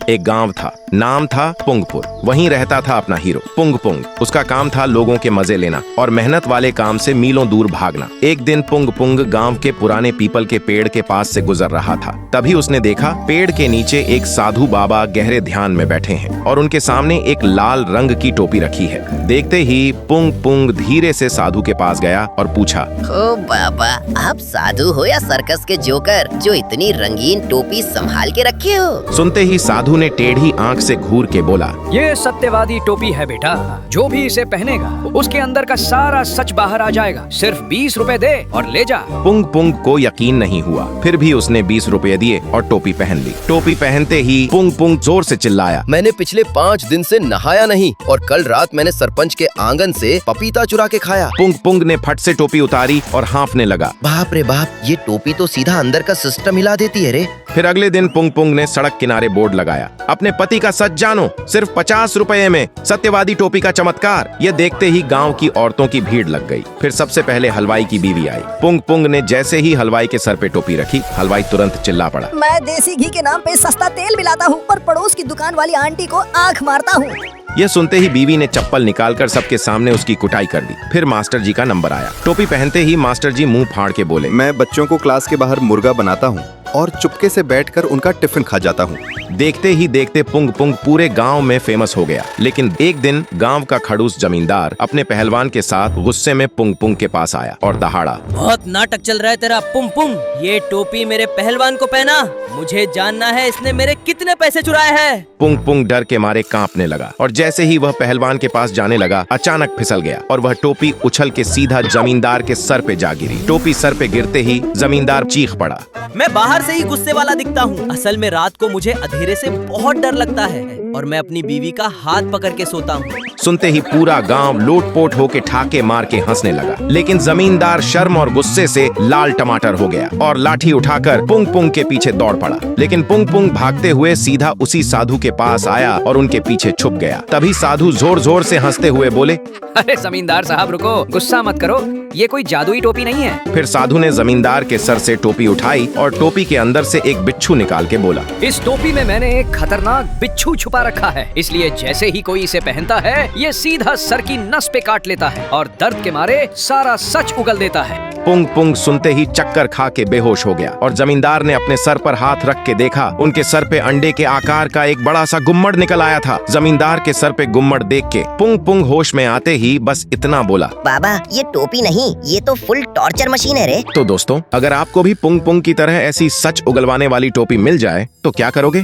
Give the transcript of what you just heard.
एक गांव था, नाम था पुंगपुर। वहीं रहता था अपना हीरो पुंग पुंग। उसका काम था लोगों के मजे लेना और मेहनत वाले काम से मीलों दूर भागना। एक दिन पुंग पुंग गांव के पुराने पीपल के पेड़ के पास से गुजर रहा था। तभी उसने देखा पेड़ के नीचे एक साधु बाबा गहरे ध्यान में बैठे हैं और उनके सामने एक लाल रंग की टोपी रखी है। देखते ही पुंग पुंग धीरे से साधु के पास गया और पूछा, ओ बाबा, आप साधु हो या सर्कस के जोकर जो इतनी रंगीन टोपी संभाल के रखे हो? सुनते ही साधु ने टेढ़ी आंख से घूर के बोला, ये सत्यवादी टोपी है बेटा। जो भी इसे पहनेगा उसके अंदर का सारा सच बाहर आ जाएगा। सिर्फ 20 रुपए दे और ले जा। पुंग पुंग को यकीन नहीं हुआ, फिर भी उसने 20 रुपए दिए और टोपी पहन ली। टोपी पहनते ही पुंग पुंग जोर से चिल्लाया, मैंने पिछले 5 दिन से नहाया नहीं और कल रात मैंने सरपंच के आंगन से पपीता चुरा के खाया। पुंग पुंग ने फट से टोपी उतारी और हाँफने लगा। बाप रे बाप, ये टोपी तो सीधा अंदर का सिस्टम हिला देती है रे। फिर अगले दिन पुंग पुंग ने सड़क किनारे बोर्ड लगाया, अपने पति का सच जानो, सिर्फ 50 रुपए में सत्यवादी टोपी का चमत्कार। ये देखते ही गांव की औरतों की भीड़ लग गई। फिर सबसे पहले हलवाई की बीवी आई। पुंग पुंग ने जैसे ही हलवाई के सर पे टोपी रखी, हलवाई तुरंत चिल्ला पड़ा, मैं देसी घी के नाम पे सस्ता तेल मिलाता हूँ और पड़ोस की दुकान वाली आंटी को आंख मारता हूँ। यह सुनते ही बीवी ने चप्पल निकालकर सबके सामने उसकी कुटाई कर दी। फिर मास्टर जी का नंबर आया। टोपी पहनते ही मास्टर जी मुंह फाड़ के बोले, मैं बच्चों को क्लास के बाहर मुर्गा बनाता हूँ और चुपके से बैठकर उनका टिफिन खा जाता हूँ। देखते ही देखते पुंग पुंग पूरे गांव में फेमस हो गया। लेकिन एक दिन गांव का खड़ूस जमींदार अपने पहलवान के साथ गुस्से में पुंग पुंग के पास आया और दहाड़ा, बहुत नाटक चल रहा है तेरा पुंग पुंग। ये टोपी मेरे पहलवान को पहना, मुझे जानना है इसने मेरे कितने पैसे चुराए हैं। पुंग पुंग डर के मारे कांपने लगा और जैसे ही वह पहलवान के पास जाने लगा, अचानक फिसल गया और वह टोपी उछल के सीधा जमींदार के सर पे जा गिरी। टोपी सर पे गिरते ही जमींदार चीख पड़ा, मैं बाहर से ही गुस्से वाला दिखता हूँ, असल में रात को मुझे अंधेरे से बहुत डर लगता है और मैं अपनी बीवी का हाथ पकड़ के सोता हूँ। सुनते ही पूरा गांव लोटपोट होके ठाके मार के हंसने लगा। लेकिन जमींदार शर्म और गुस्से से लाल टमाटर हो गया और लाठी उठाकर पुंग पुंग के पीछे दौड़ पड़ा। लेकिन पुंग पुंग भागते हुए सीधा उसी साधु के पास आया और उनके पीछे छुप गया। तभी साधु जोर जोर से हंसते हुए बोले, अरे जमींदार साहब रुको, गुस्सा मत करो, ये कोई जादुई टोपी नहीं है। फिर साधु ने जमींदार के सर से टोपी उठाई और टोपी के अंदर से एक बिच्छू निकाल के बोला, इस टोपी में मैंने एक खतरनाक बिच्छू छुपा रखा है, इसलिए जैसे ही कोई इसे पहनता है ये सीधा सर की नस पे काट लेता है और दर्द के मारे सारा सच उगल देता है। पुंग पुंग सुनते ही चक्कर खा के बेहोश हो गया और जमींदार ने अपने सर पर हाथ रख के देखा, उनके सर पे अंडे के आकार का एक बड़ा सा गुम्मड़ निकल आया था। जमींदार के सर पे गुम्मड़ देख के पुंग पुंग होश में आते ही बस इतना बोला, बाबा ये टोपी नहीं, ये तो फुल टॉर्चर मशीन है रे। तो दोस्तों, अगर आपको भी पुंग पुंग की तरह ऐसी सच उगलवाने वाली टोपी मिल जाए तो क्या करोगे?